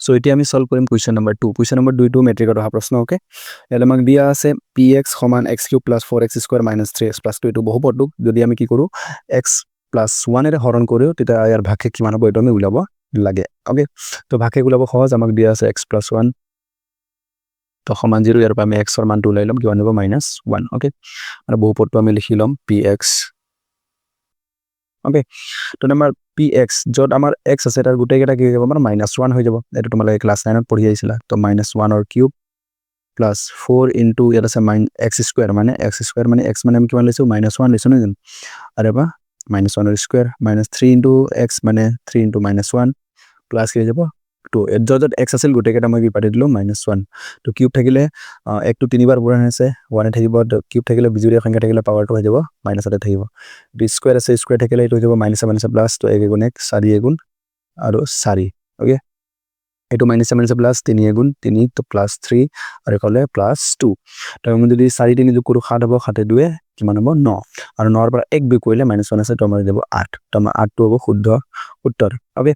so এতিয়া আমি solve কৰিম কুৱেশ্যন নম্বৰ 2 কুৱেশ্যন নম্বৰ 2 টো মেট্ৰিকত অহা প্ৰশ্ন ওকে ইয়াত আমাক দিয়া আছে px সমান x³ + 4x² - 3x + 2 এইটো বহুপদটোক যদি আমি কি কৰো x + 1 এৰে হৰণ কৰো তেতিয়া ইয়াৰ ভাগশেষ কিমান হ'ব এইটো আমি উলাব লাগে ওকে তো ভাগশেষ উলাব সহজ আমাক দিয়া আছে x + 1 তো সমান 0 ইয়াৰ পৰা আমি x ৰ মানটো উলাই লম কিমান হ'ব -1 ওকে আৰু বহুপদটো আমি লিখি লম px ওকে তো নম্বৰ px যত আমাৰ x আছে তাৰ গুটেই কেটা কি হৈ যাব আমাৰ -1 হৈ যাব এটো তোমালোকে ক্লাস 9 ত পঢ়ি আইছিলা তো -1 ৰ কিউব প্লাস 4 ইনটু ইয়াত আছে x² মানে x² মানে x মানে আমি কিমান লৈছো -1 লৈছো না জানো আৰু এবা -1 ৰ স্কয়াৰ -3 ইনটু x মানে 3 ইনটু -1 প্লাস কি হৈ যাব 2 যত x আছিল গুটেই কেটা মই কি পাতি দিলো -1 তো কিউব থাকিলে 1 টো 3 বাৰ পুৰাণ আছে 1 এ থাকিব কিউব থাকিলে বিজুৰীয়া সংখ্যা থাকিলে পাৱাৰটো হৈ যাব -8 থাকিব দি স্কয়াৰ আছে স্কয়াৰ থাকিলে এইটো হৈ যাব -7 প্লাস তো 1 গুণ 1 4 গুণ আৰু 4 ওকে এটো -7 প্লাস 3 গুণ 3 তো প্লাস 3 আৰু কলে প্লাস 2 তো আমি যদি 4 3 যোগ কৰো 7 হ'ব 7 2 কিমান হ'ব 9 আৰু 9 ৰ পৰা 1 বিয়োগ কৰিলে -1 আছে তো আমাৰ যাব 8 তো আমাৰ 8 টো হ'ব শুদ্ধ উত্তৰ ওকে